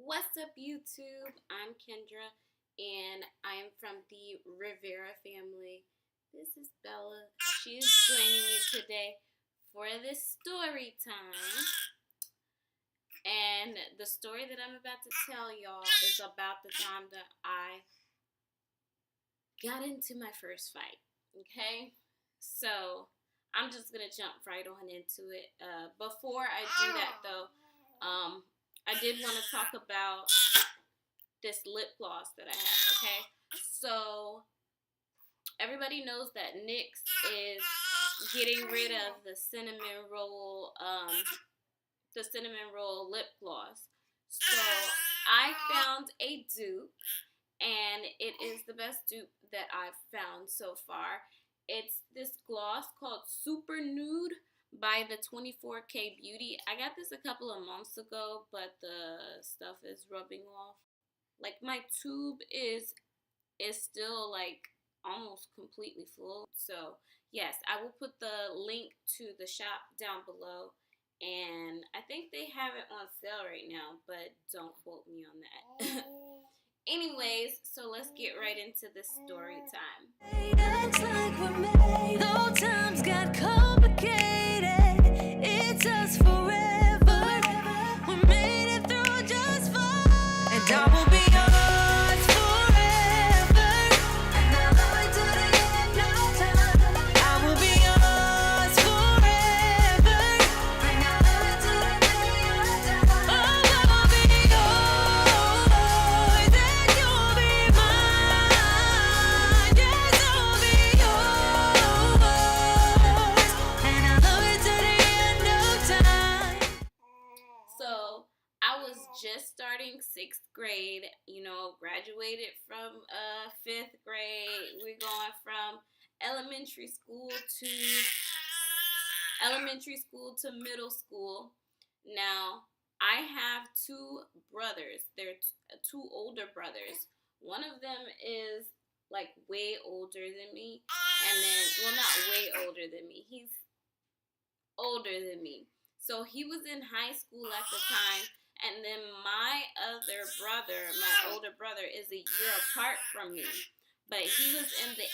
What's up, YouTube? I'm Kendra, and I'm from the Rivera family. This is Bella. She is joining me today for this story time. And the story that I'm about to tell y'all is about the time that I got into my first fight. Okay? So, I'm just going to jump right on into it. Before I do that, though, I did want to talk about this lip gloss that I have, okay? So, everybody knows that NYX is getting rid of the cinnamon roll lip gloss. So, I found a dupe, and it is the best dupe that I've found so far. It's this gloss called Super Nude by the 24K Beauty. I got this a couple of months ago, but the stuff is rubbing off. Like, my tube is still like almost completely full. So yes, I will put the link to the shop down below, and I think they have it on sale right now, but don't quote me on that. Anyways, so let's get right into the story time. Looks like we're made. Though times got complicated, it's us forever. We made it through just fine, and I will be yours forever. And I'll love you to the end of time. I will be yours forever. And I'll love you to the day of time. Oh, I will be yours, and you'll be mine. Yes, I'll be yours, and I'll love you to the end of time. So, I was just starting 6th grade, graduated from 5th grade. We're going from elementary school to middle school. Now, I have two brothers. They're two older brothers. One of them is like way older than me, and then, well, not way older than me. He's older than me. So he was in high school at the time, and then my other brother, my older brother, is a year apart from me. But he was in the,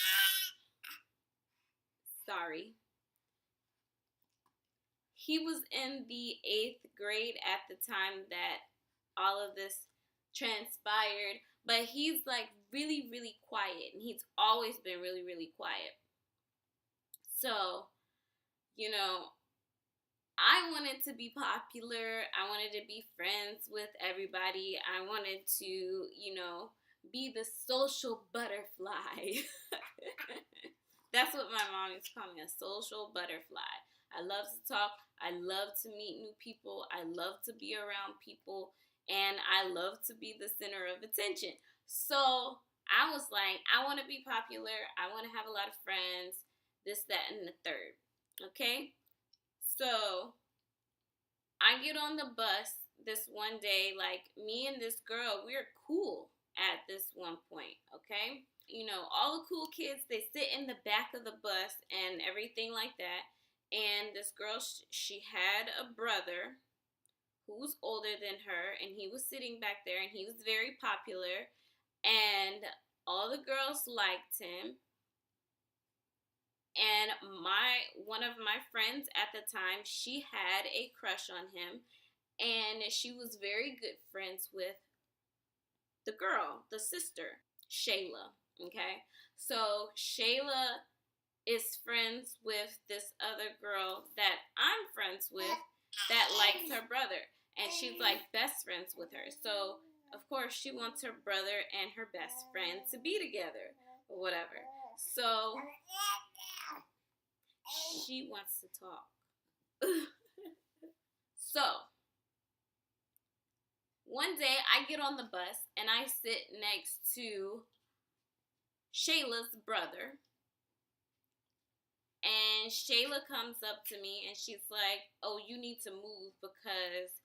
he was in the 8th grade at the time that all of this transpired. But he's like really, really quiet, and he's always been really, really quiet. So, I wanted to be popular. I wanted to be friends with everybody. I wanted to, be the social butterfly. That's what my mom used to call me, a social butterfly. I love to talk. I love to meet new people. I love to be around people. And I love to be the center of attention. So I was like, I want to be popular. I want to have a lot of friends. This, that, and the third. Okay? So I get on the bus this one day, like me and this girl, we're cool at this one point, okay? All the cool kids, they sit in the back of the bus and everything like that. And this girl, she had a brother who was older than her, and he was sitting back there, and he was very popular, and all the girls liked him. And one of my friends at the time, she had a crush on him, and she was very good friends with the girl, the sister, Shayla, okay? So Shayla is friends with this other girl that I'm friends with that likes her brother, and she's like best friends with her. So, of course, she wants her brother and her best friend to be together or whatever. So she wants to talk. So, one day I get on the bus and I sit next to Shayla's brother. And Shayla comes up to me and she's like, oh, you need to move because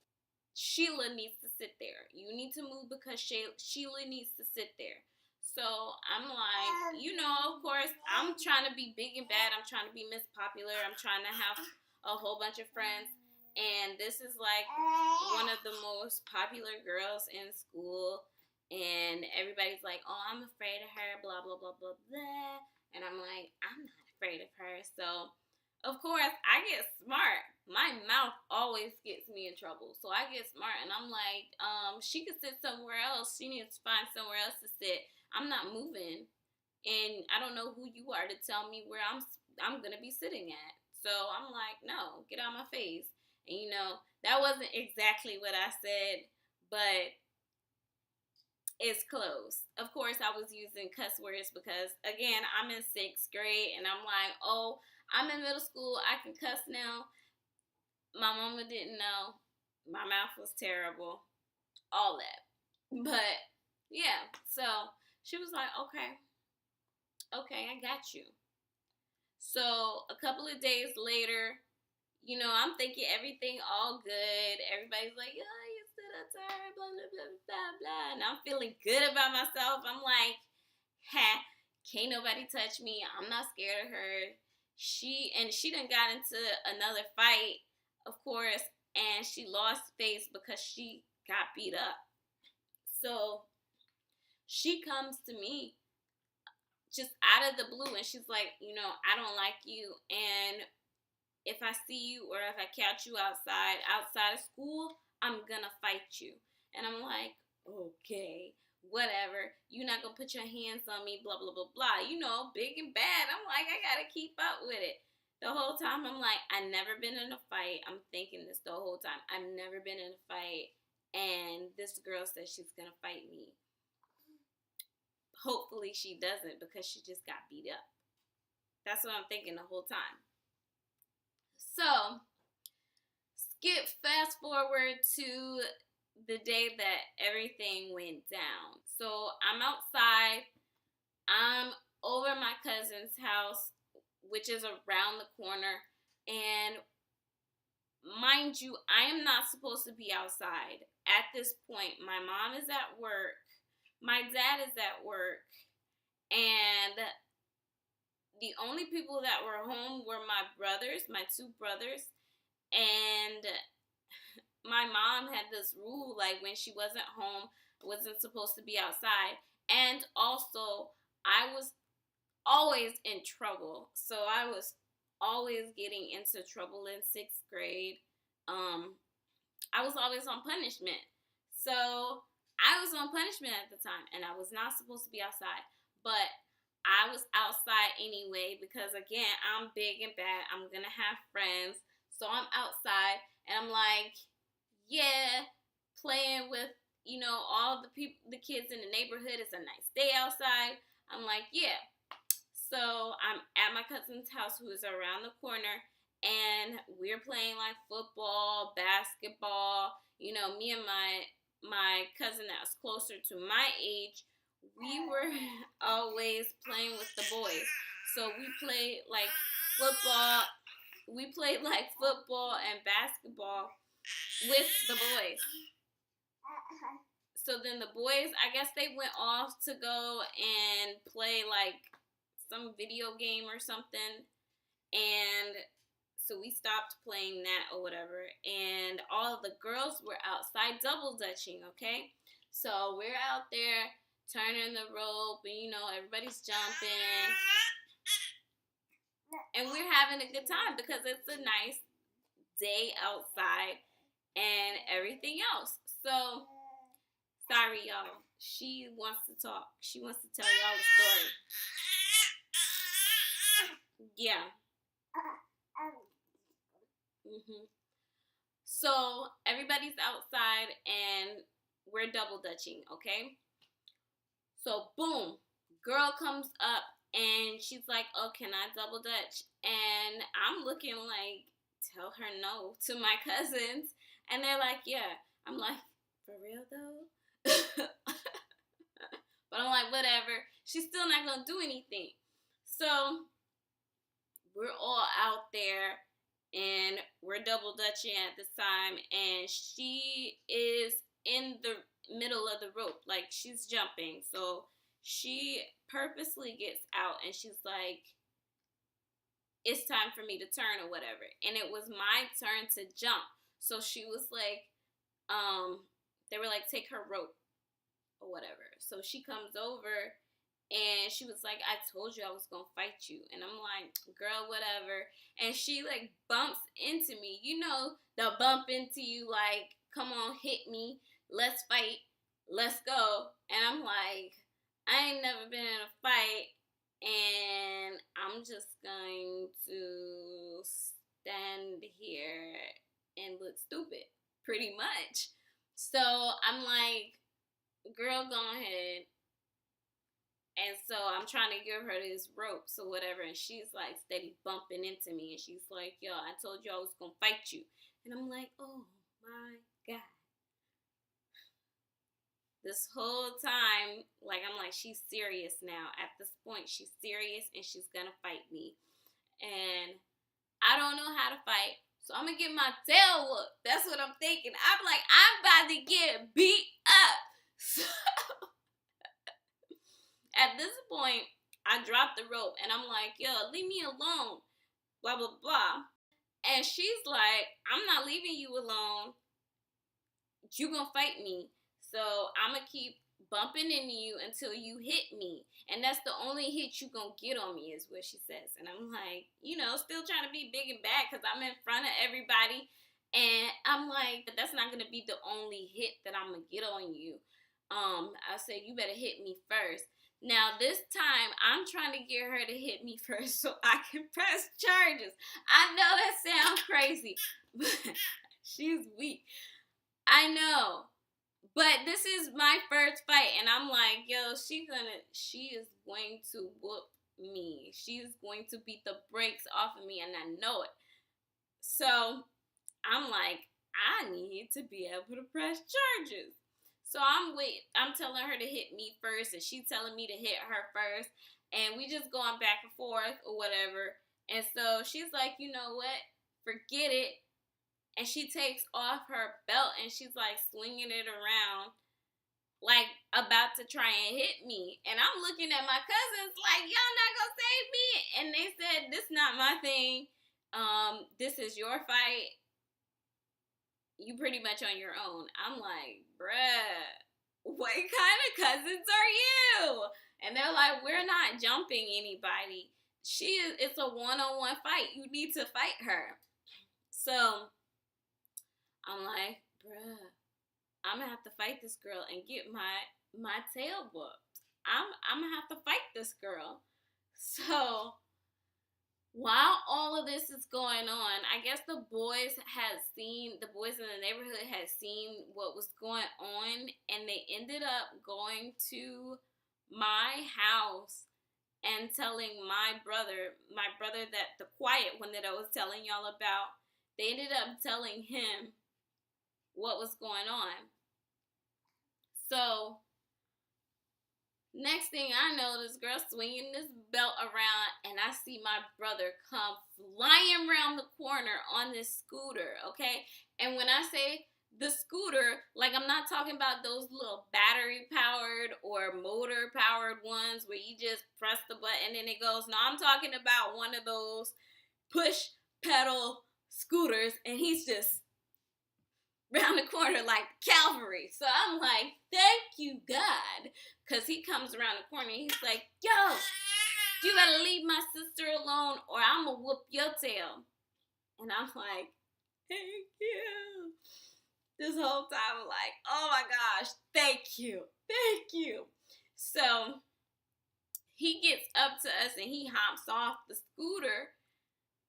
Sheila needs to sit there. You need to move because Sheila needs to sit there. So I'm like, of course, I'm trying to be big and bad. I'm trying to be Miss Popular. I'm trying to have a whole bunch of friends. And this is like one of the most popular girls in school. And everybody's like, oh, I'm afraid of her, blah, blah, blah, blah, blah. And I'm like, I'm not afraid of her. So, of course, I get smart. My mouth always gets me in trouble. So I get smart and I'm like, she could sit somewhere else. She needs to find somewhere else to sit. I'm not moving. And I don't know who you are to tell me where I'm gonna be sitting at. So I'm like, no, get out of my face. And that wasn't exactly what I said, but it's close. Of course, I was using cuss words because, again, I'm in 6th grade and I'm like, oh, I'm in middle school. I can cuss now. My mama didn't know. My mouth was terrible. All that. But, yeah. So she was like, okay, I got you. So a couple of days later, I'm thinking everything all good. Everybody's like, oh, you stood up to her, blah, blah, blah, blah, blah. And I'm feeling good about myself. I'm like, can't nobody touch me. I'm not scared of her. She done got into another fight, of course, and she lost face because she got beat up. So she comes to me just out of the blue and she's like, I don't like you, and if I see you or if I catch you outside of school, I'm gonna fight you. And I'm like, okay, whatever. You're not gonna put your hands on me, blah, blah, blah, blah. Big and bad. I'm like, I gotta keep up with it. The whole time I'm like, I've never been in a fight. I'm thinking this the whole time. I've never been in a fight. And this girl says she's gonna fight me. Hopefully she doesn't because she just got beat up. That's what I'm thinking the whole time. So, fast forward to the day that everything went down. So, I'm outside. I'm over my cousin's house, which is around the corner. And mind you, I am not supposed to be outside. At this point, my mom is at work. My dad is at work. And the only people that were home were my brothers, my 2 brothers, and my mom had this rule, like when she wasn't home, wasn't supposed to be outside, and also I was always in trouble, so I was always getting into trouble in 6th grade. I was always on punishment, so I was on punishment at the time, and I was not supposed to be outside, but I was outside anyway because, again, I'm big and bad. I'm going to have friends. So I'm outside and I'm like, yeah, playing with, all the people, the kids in the neighborhood. It's a nice day outside. I'm like, yeah. So I'm at my cousin's house, who is around the corner, and we're playing like football, basketball. Me and my cousin that was closer to my age, we were always playing with the boys. So we played like football. We played like football and basketball with the boys. So then the boys, I guess they went off to go and play like some video game or something. And so we stopped playing that or whatever. And all of the girls were outside double dutching, okay? So we're out there turning the rope, and everybody's jumping, and we're having a good time because it's a nice day outside and everything else. So, sorry y'all, she wants to talk. She wants to tell y'all a story. Yeah. So everybody's outside and we're double dutching, okay? So, boom, girl comes up and she's like, oh, can I double dutch? And I'm looking like, tell her no to my cousins. And they're like, yeah. I'm like, for real though? But I'm like, whatever. She's still not going to do anything. So, we're all out there and we're double dutching at this time. And she is in the middle of the rope, like she's jumping. So she purposely gets out and she's like, it's time for me to turn or whatever. And it was my turn to jump. So she was like, they were like, take her rope or whatever. So she comes over and she was like, I told you I was gonna fight you. And I'm like, girl, whatever. And she like bumps into me. You know, they'll bump into you like, come on, hit me. Let's fight. Let's go. And I'm like, I ain't never been in a fight. And I'm just going to stand here and look stupid, pretty much. So I'm like, girl, go ahead. And so I'm trying to give her this rope, so whatever. And she's like steady bumping into me. And she's like, yo, I told you I was going to fight you. And I'm like, oh my God. This whole time, like, I'm like, she's serious now. At this point, she's serious and she's going to fight me. And I don't know how to fight. So I'm going to get my tail whooped. That's what I'm thinking. I'm like, I'm about to get beat up. So at this point, I dropped the rope and I'm like, yo, leave me alone. Blah, blah, blah. And she's like, I'm not leaving you alone. You gonna fight me. So I'm gonna keep bumping into you until you hit me. And that's the only hit you gonna get on me, is what she says. And I'm like, you know, still trying to be big and bad because I'm in front of everybody. And I'm like, that's not gonna be the only hit that I'm gonna get on you. I said, you better hit me first. Now, this time, I'm trying to get her to hit me first so I can press charges. I know that sounds crazy, but she's weak. I know. But this is my first fight, and I'm like, yo, she is going to whoop me. She's going to beat the brakes off of me, and I know it. So, I'm like, I need to be able to press charges. So I'm telling her to hit me first, and she's telling me to hit her first, and we just going back and forth or whatever. And so she's like, you know what? Forget it. And she takes off her belt and she's like swinging it around, like about to try and hit me. And I'm looking at my cousins like, y'all not gonna save me. And they said, this not my thing. This is your fight. You pretty much on your own. I'm like, bruh, what kind of cousins are you? And they're like, we're not jumping anybody. It's a one-on-one fight. You need to fight her. So I'm like, bruh, I'm gonna have to fight this girl and get my tail whooped. I'm gonna have to fight this girl. So while all of this is going on, I guess the boys in the neighborhood had seen what was going on, and they ended up going to my house and telling my brother that the quiet one that I was telling y'all about, they ended up telling him what was going on. So next thing I know, this girl swinging this belt around, and I see my brother come flying around the corner on this scooter, okay? And when I say the scooter, like, I'm not talking about those little battery-powered or motor-powered ones where you just press the button and it goes. No, I'm talking about one of those push-pedal scooters, and he's just round the corner like Calvary. So I'm like, thank you, God. Because he comes around the corner and he's like, yo, you gotta leave my sister alone or I'm gonna whoop your tail. And I'm like, thank you. This whole time I'm like, oh my gosh, thank you. Thank you. So he gets up to us and he hops off the scooter.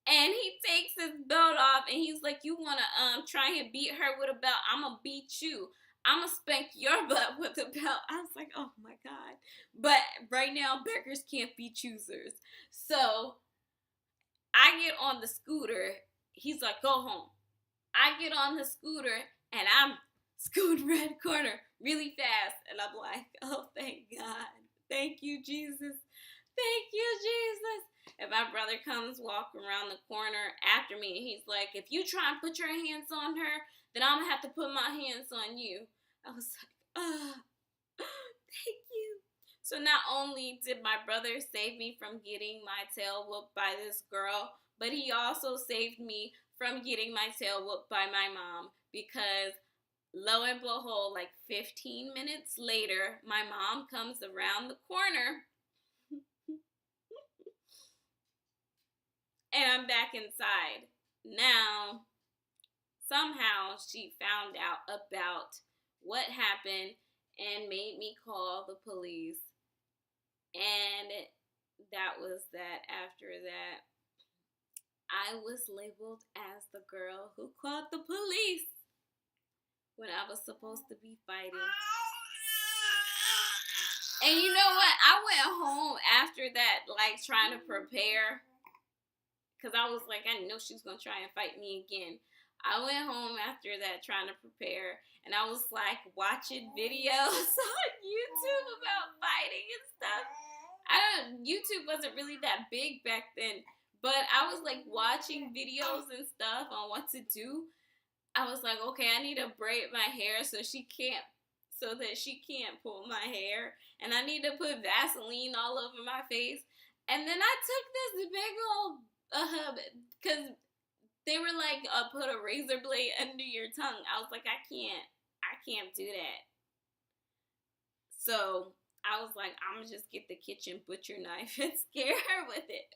And he takes his belt off and he's like, you want to try and beat her with a belt? I'm going to beat you. I'm going to spank your butt with a belt. I was like, oh my God. But right now, beggars can't be choosers. So I get on the scooter. He's like, go home. I get on the scooter and I'm scooting around the corner really fast. And I'm like, oh, thank God. Thank you, Jesus. Thank you, Jesus. And my brother comes walking around the corner after me, and he's like, if you try and put your hands on her, then I'm going to have to put my hands on you. I was like, thank you. So not only did my brother save me from getting my tail whooped by this girl, but he also saved me from getting my tail whooped by my mom because lo and behold, like 15 minutes later, my mom comes around the corner and I'm back inside. Now, somehow she found out about what happened and made me call the police. And that was that. After that, I was labeled as the girl who called the police when I was supposed to be fighting. And you know what? I went home after that, like, trying to prepare. Because I was like, I know she was going to try and fight me again. I went home after that trying to prepare. And I was, like, watching videos on YouTube about fighting and stuff. YouTube wasn't really that big back then. But I was, like, watching videos and stuff on what to do. I was like, okay, I need to braid my hair so that she can't pull my hair. And I need to put Vaseline all over my face. And then I took this big old, because they were like, put a razor blade under your tongue. I was like, I can't do that. So I was like, I'm gonna just get the kitchen butcher knife and scare her with it.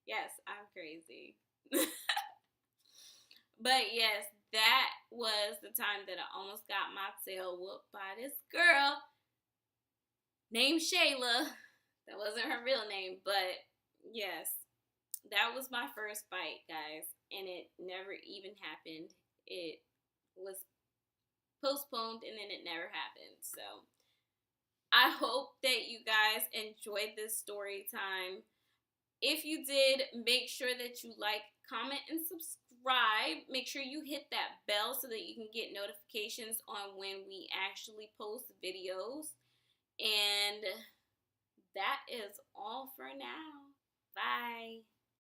Yes, I'm crazy. But yes, that was the time that I almost got my tail whooped by this girl named Shayla. That wasn't her real name, but yes, that was my first fight, guys, and it never even happened. It was postponed and then it never happened. So I hope that you guys enjoyed this story time. If you did, make sure that you like, comment, and subscribe. Make sure you hit that bell so that you can get notifications on when we actually post videos. And that is all for now. Bye.